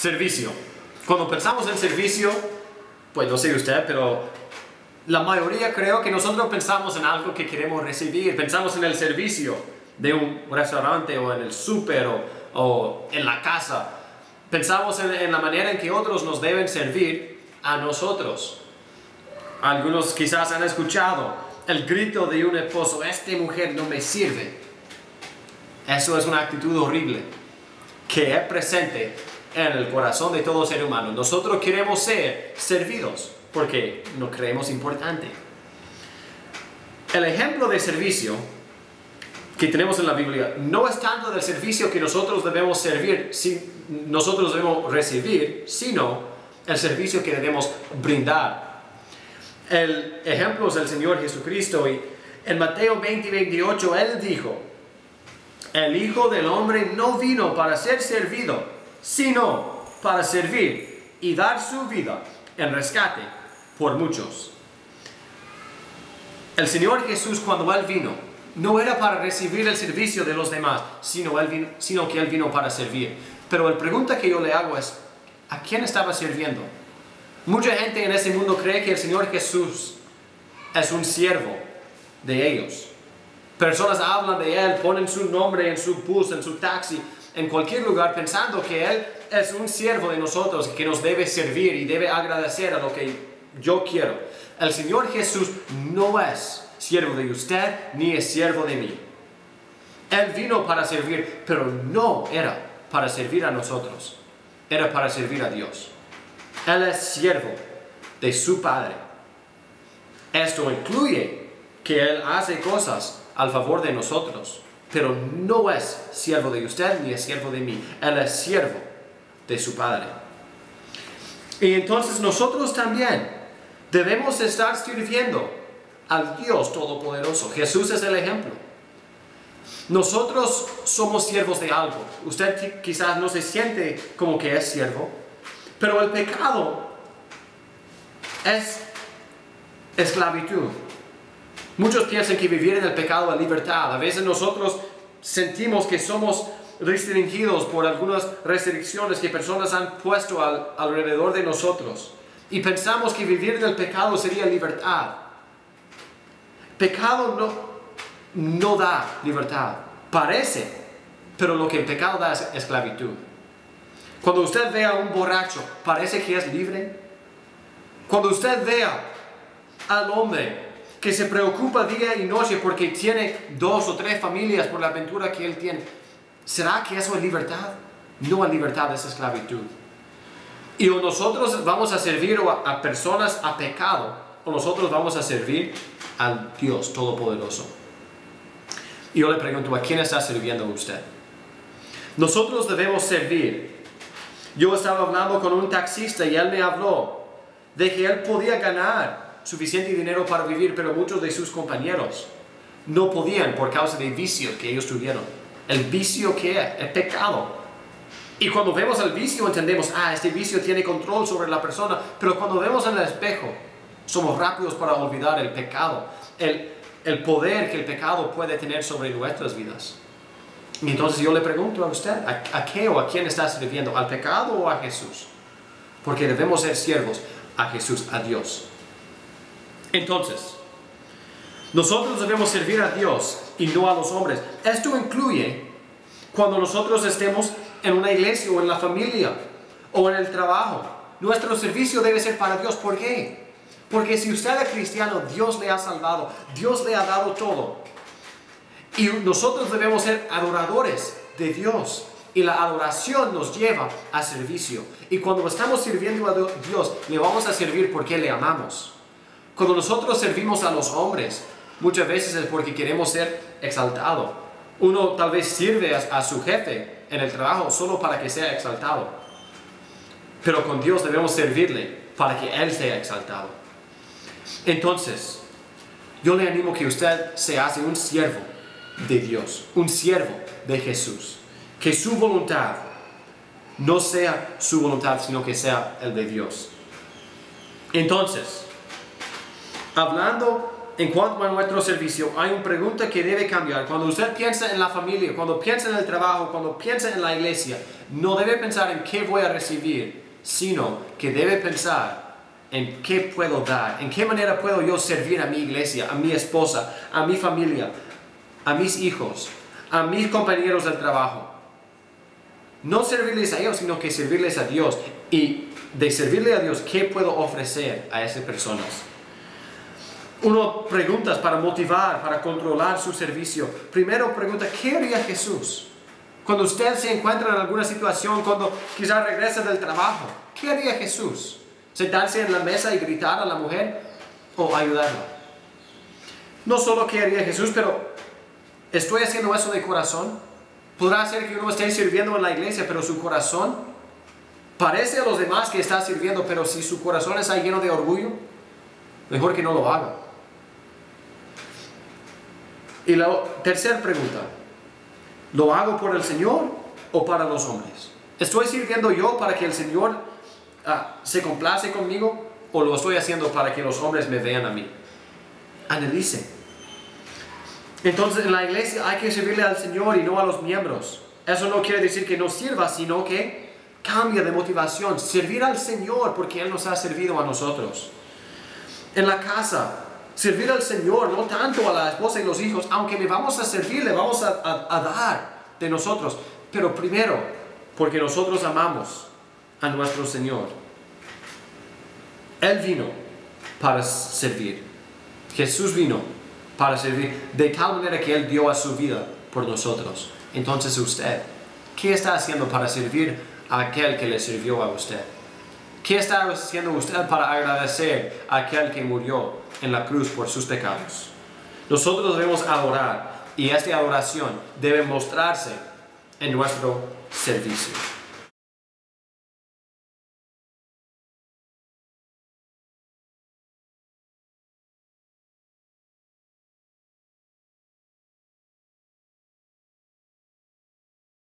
Servicio. Cuando pensamos en servicio, pues no sé usted, pero la mayoría creo que nosotros pensamos en algo que queremos recibir. Pensamos en el servicio de un restaurante o en el súper o en la casa. Pensamos en la manera en que otros nos deben servir a nosotros. Algunos quizás han escuchado el grito de un esposo: esta mujer no me sirve. Eso es una actitud horrible que es presente en el corazón de todo ser humano. Nosotros queremos ser servidos porque nos creemos importante. El ejemplo de servicio que tenemos en la Biblia no es tanto del servicio que nosotros debemos servir, nosotros debemos recibir, sino el servicio que debemos brindar. El ejemplo es el Señor Jesucristo, y en Mateo 20:28 Él dijo: el Hijo del Hombre no vino para ser servido, sino para servir y dar su vida en rescate por muchos. El Señor Jesús, cuando Él vino, no era para recibir el servicio de los demás, sino que Él vino para servir. Pero la pregunta que yo le hago es: ¿a quién estaba sirviendo? Mucha gente en ese mundo cree que el Señor Jesús es un siervo de ellos. Personas hablan de Él, ponen su nombre en su bus, en su taxi, en cualquier lugar, pensando que Él es un siervo de nosotros, que nos debe servir y debe agradecer a lo que yo quiero. El Señor Jesús no es siervo de usted, ni es siervo de mí. Él vino para servir, pero no era para servir a nosotros. Era para servir a Dios. Él es siervo de su Padre. Esto incluye que Él hace cosas al favor de nosotros, pero no es siervo de usted ni es siervo de mí. Él es siervo de su Padre. Y entonces nosotros también debemos estar sirviendo al Dios Todopoderoso. Jesús es el ejemplo. Nosotros somos siervos de algo. Usted quizás no se siente como que es siervo, pero el pecado es esclavitud. Muchos piensan que vivir en el pecado es libertad. A veces nosotros sentimos que somos restringidos por algunas restricciones que personas han puesto alrededor de nosotros. Y pensamos que vivir en el pecado sería libertad. Pecado no da libertad. Parece, pero lo que el pecado da es esclavitud. Cuando usted vea a un borracho, ¿parece que es libre? Cuando usted vea al hombre que se preocupa día y noche porque tiene 2 o 3 familias por la aventura que él tiene, ¿será que eso es libertad? No es libertad, es esclavitud. Y o nosotros vamos a servir a personas a pecado, o nosotros vamos a servir al Dios Todopoderoso. Y yo le pregunto: ¿a quién está sirviendo usted? Nosotros debemos servir. Yo estaba hablando con un taxista y él me habló de que él podía ganar suficiente dinero para vivir, pero muchos de sus compañeros no podían por causa de vicios que ellos tuvieron. El vicio que es el pecado. Y cuando vemos el vicio entendemos: este vicio tiene control sobre la persona. Pero cuando vemos en el espejo, somos rápidos para olvidar el pecado, el poder que el pecado puede tener sobre nuestras vidas. Y entonces yo le pregunto a usted: ¿a qué o a quién está sirviendo? ¿Al pecado o a Jesús? Porque debemos ser siervos a Jesús, a Dios. Entonces, nosotros debemos servir a Dios y no a los hombres. Esto incluye cuando nosotros estemos en una iglesia o en la familia o en el trabajo. Nuestro servicio debe ser para Dios. ¿Por qué? Porque si usted es cristiano, Dios le ha salvado, Dios le ha dado todo. Y nosotros debemos ser adoradores de Dios. Y la adoración nos lleva a servicio. Y cuando estamos sirviendo a Dios, le vamos a servir porque le amamos. Cuando nosotros servimos a los hombres, muchas veces es porque queremos ser exaltados. Uno tal vez sirve a su jefe en el trabajo solo para que sea exaltado. Pero con Dios debemos servirle para que Él sea exaltado. Entonces, yo le animo que usted se hace un siervo de Dios, un siervo de Jesús. Que su voluntad no sea su voluntad, sino que sea el de Dios. Entonces, hablando en cuanto a nuestro servicio, hay una pregunta que debe cambiar. Cuando usted piensa en la familia, cuando piensa en el trabajo, cuando piensa en la iglesia, no debe pensar en qué voy a recibir, sino que debe pensar en qué puedo dar, en qué manera puedo yo servir a mi iglesia, a mi esposa, a mi familia, a mis hijos, a mis compañeros del trabajo. No servirles a ellos, sino que servirles a Dios. Y de servirle a Dios, ¿qué puedo ofrecer a esas personas? Uno preguntas para motivar, para controlar su servicio. Primero pregunta, ¿qué haría Jesús? Cuando usted se encuentra en alguna situación, cuando quizás regresa del trabajo, ¿qué haría Jesús? ¿Sentarse en la mesa y gritar a la mujer o ayudarla? No solo qué haría Jesús, pero ¿estoy haciendo eso de corazón? Podrá ser que uno esté sirviendo en la iglesia, pero su corazón parece a los demás que está sirviendo, pero si su corazón está lleno de orgullo, mejor que no lo haga. Y la tercera pregunta, ¿lo hago por el Señor o para los hombres? ¿Estoy sirviendo yo para que el Señor se complace conmigo o lo estoy haciendo para que los hombres me vean a mí? Analice. Entonces en la iglesia hay que servirle al Señor y no a los miembros. Eso no quiere decir que no sirva, sino que cambia de motivación. Servir al Señor porque Él nos ha servido a nosotros. En la casa, servir al Señor, no tanto a la esposa y los hijos, aunque le vamos a servir, le vamos a dar de nosotros. Pero primero, porque nosotros amamos a nuestro Señor. Él vino para servir. Jesús vino para servir de tal manera que Él dio a su vida por nosotros. Entonces usted, ¿qué está haciendo para servir a aquel que le sirvió a usted? ¿Qué está haciendo usted para agradecer a aquel que murió en la cruz por sus pecados? Nosotros debemos adorar y esta adoración debe mostrarse en nuestro servicio.